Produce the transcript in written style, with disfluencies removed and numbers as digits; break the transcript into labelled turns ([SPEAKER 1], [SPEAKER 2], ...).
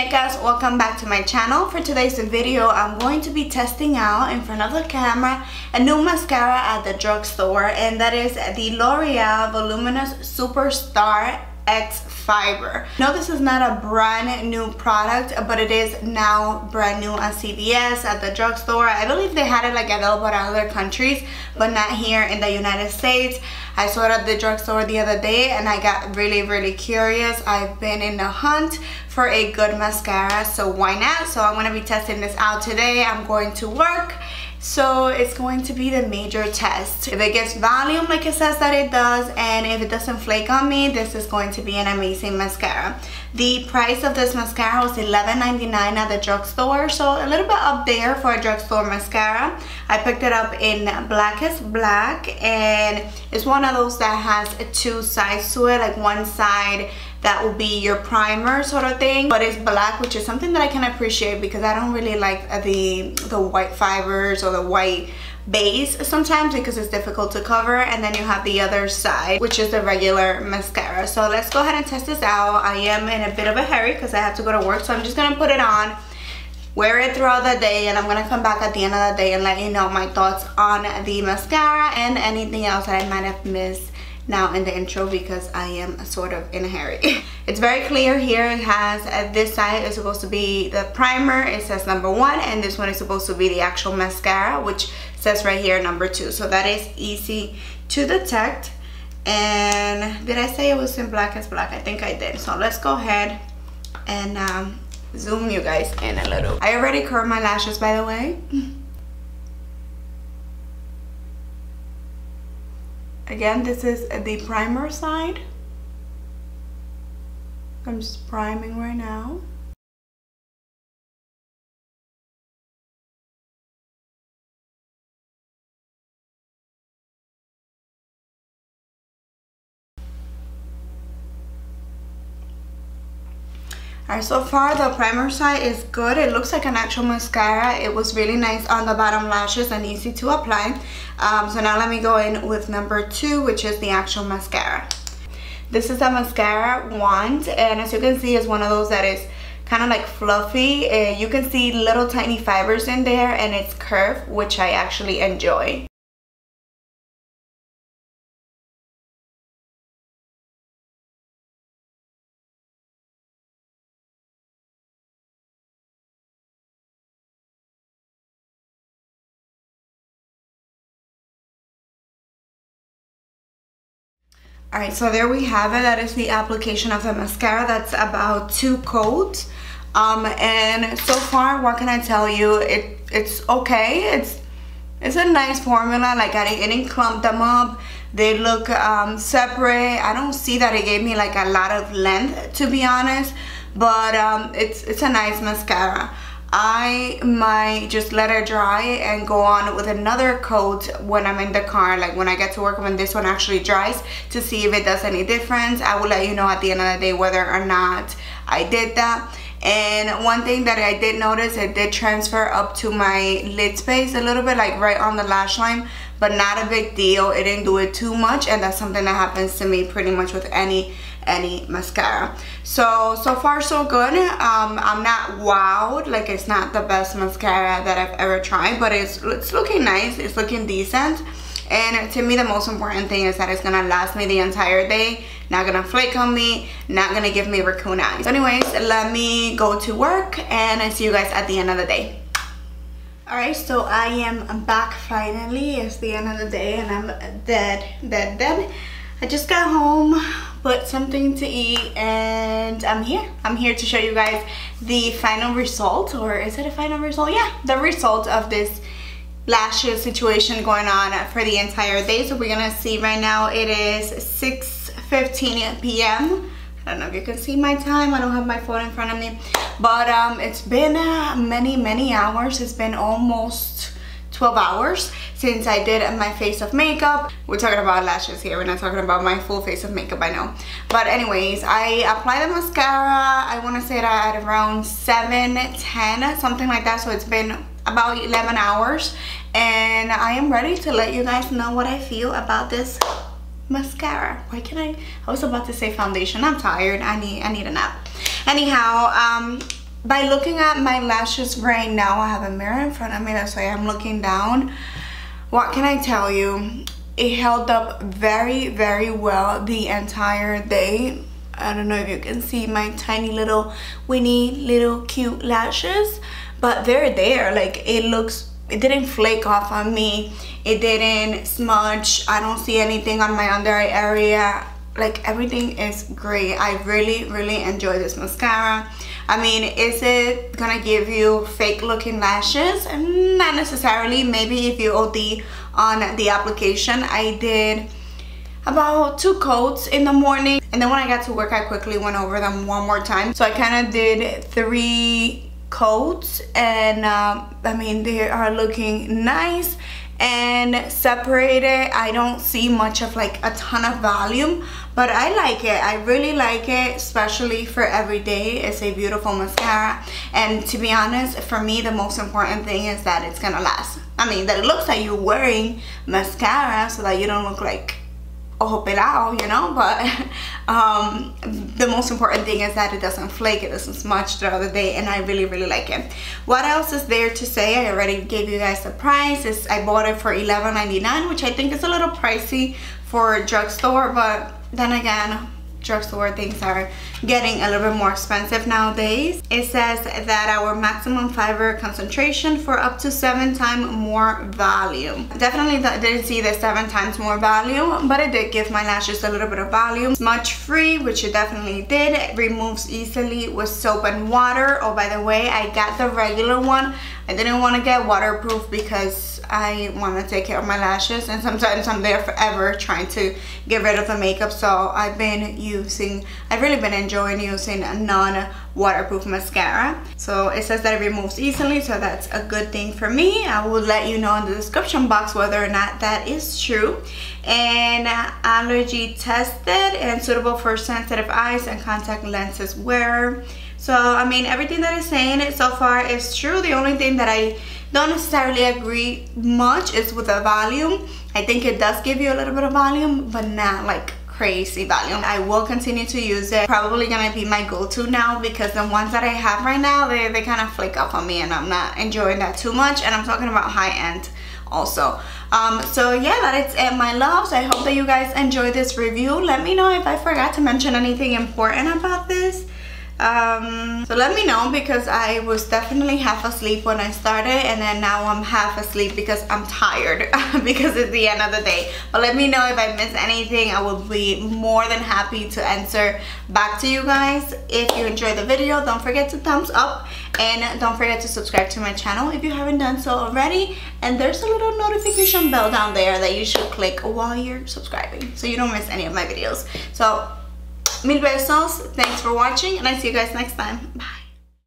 [SPEAKER 1] Muñecas, welcome back to my channel. For today's video, I'm going to be testing out in front of the camera a new mascara at the drugstore, and that is the L'Oreal Voluminous Superstar XFiber. No, this is not a brand new product, but it is now brand new at CVS, at the drugstore. I believe they had it like available in other countries, but not here in the United States. I saw it at the drugstore the other day and I got really curious. I've been in the hunt for a good mascara, so why not? So I'm going to be testing this out today. I'm going to work, so it's going to be the major test. If it gets volume like it says that it does, and if it doesn't flake on me, this is going to be an amazing mascara. The price of this mascara was $11.99 at the drugstore, so a little bit up there for a drugstore mascara. I picked it up in Blackest Black, and it's one of those that has two sides to it, like one side that will be your primer sort of thing, but it's black, which is something that I can appreciate because I don't really like the white fibers or the white base sometimes because it's difficult to cover. And then you have the other side, which is the regular mascara. So let's go ahead and test this out. I am in a bit of a hurry because I have to go to work, so I'm just gonna put it on, wear it throughout the day, and I'm gonna come back at the end of the day and let you know my thoughts on the mascara and anything else that I might have missed now in the intro because I am sort of in a hurry. It's very clear here. It has this side is supposed to be the primer. It says #1, and this one is supposed to be the actual mascara, which says right here #2. So that is easy to detect. And did I say it was in Blackest Black? I think I did. So let's go ahead and zoom you guys in a little. I already curled my lashes, by the way. Again, this is the primer side. I'm just priming right now. Alright, so far the primer side is good. It looks like an actual mascara. It was really nice on the bottom lashes and easy to apply. So now let me go in with #2, which is the actual mascara. This is a mascara wand, and as you can see, it's one of those that is kind of like fluffy. You can see little tiny fibers in there, and it's curved, which I actually enjoy. Alright, so there we have it. That is the application of the mascara. That's about 2 coats. And so far, what can I tell you? It's okay. It's a nice formula. Like, I didn't clump them up. They look separate. I don't see that it gave me like a lot of length, to be honest. But it's a nice mascara. I might just let it dry and go on with another coat when I'm in the car, like when I get to work, when this one actually dries, to see if it does any difference. I will let you know at the end of the day whether or not I did that. And one thing that I did notice, it did transfer up to my lid space a little bit, like right on the lash line, but not a big deal. It didn't do it too much, and that's something that happens to me pretty much with any mascara. So far so good. I'm not wowed, like it's not the best mascara that I've ever tried, but it's looking nice, it's looking decent. And to me, the most important thing is that it's gonna last me the entire day, not gonna flake on me, not gonna give me raccoon eyes. So anyways, let me go to work and I see you guys at the end of the day. Alright, so I am back finally. It's the end of the day and I'm dead. I just got home, put something to eat, and I'm here to show you guys the final result. Or is it a final result? Yeah, the result of this lashes situation going on for the entire day. So we're gonna see right now. It is 6:15 p.m. I don't know if you can see my time. I don't have my phone in front of me, but it's been many hours. It's been almost 12 hours since I did my face of makeup. We're talking about lashes here, we're not talking about my full face of makeup, I know. But anyways, I applied the mascara, I want to say that at around 7:10, something like that. So it's been about 11 hours, and I am ready to let you guys know what I feel about this mascara. Why can I was about to say foundation. I'm tired. I need a nap. Anyhow, by looking at my lashes right now, I have a mirror in front of me, that's why I'm looking down. What can I tell you? It held up very, very well the entire day. I don't know if you can see my tiny little Winnie little cute lashes, but they're there. Like, it didn't flake off on me. It didn't smudge. I don't see anything on my under eye area. Like, everything is great. I really, really enjoy this mascara. I mean, is it gonna give you fake looking lashes? Not necessarily. Maybe if you OD on the application. I did about 2 coats in the morning, and then when I got to work I quickly went over them one more time. So I kind of did 3 coats, and I mean, they are looking nice and separated. I don't see much of like a ton of volume, but I like it. I really like it, especially for every day. It's a beautiful mascara, and to be honest, for me the most important thing is that it's gonna last. I mean, that it looks like you're wearing mascara so that you don't look like ojo pelado, you know, but the most important thing is that it doesn't flake, it doesn't smudge throughout the day, and I really, really like it. What else is there to say? I already gave you guys the price. I bought it for $11.99, which I think is a little pricey for a drugstore, but then again, drugstore things are getting a little bit more expensive nowadays. It says that our maximum fiber concentration for up to 7 times more volume. Definitely didn't see the 7 times more volume, but it did give my lashes a little bit of volume. Smudge free, which it definitely did. It removes easily with soap and water. Oh, by the way, I got the regular one. I didn't want to get waterproof because I want to take care of my lashes, and sometimes I'm there forever trying to get rid of the makeup. So I've really been enjoying using a non-waterproof mascara. So it says that it removes easily, so that's a good thing for me. I will let you know in the description box whether or not that is true. And allergy tested and suitable for sensitive eyes and contact lenses wearer. So I mean, everything that is saying it so far is true. The only thing that I don't necessarily agree much is with the volume. I think it does give you a little bit of volume, but not like crazy volume. I will continue to use it. Probably gonna be my go-to now, because the ones that I have right now, they kind of flake off on me, and I'm not enjoying that too much. And I'm talking about high-end also. So yeah, that is it, my loves. I hope that you guys enjoyed this review. Let me know if I forgot to mention anything important about this. So let me know, because I was definitely half asleep when I started, and then now I'm half asleep because I'm tired because it's the end of the day. But let me know if I missed anything. I will be more than happy to answer back to you guys. If you enjoyed the video, don't forget to thumbs up, and don't forget to subscribe to my channel if you haven't done so already. And there's a little notification bell down there that you should click while you're subscribing, so you don't miss any of my videos. So mil besos, thanks for watching, and I see you guys next time. Bye.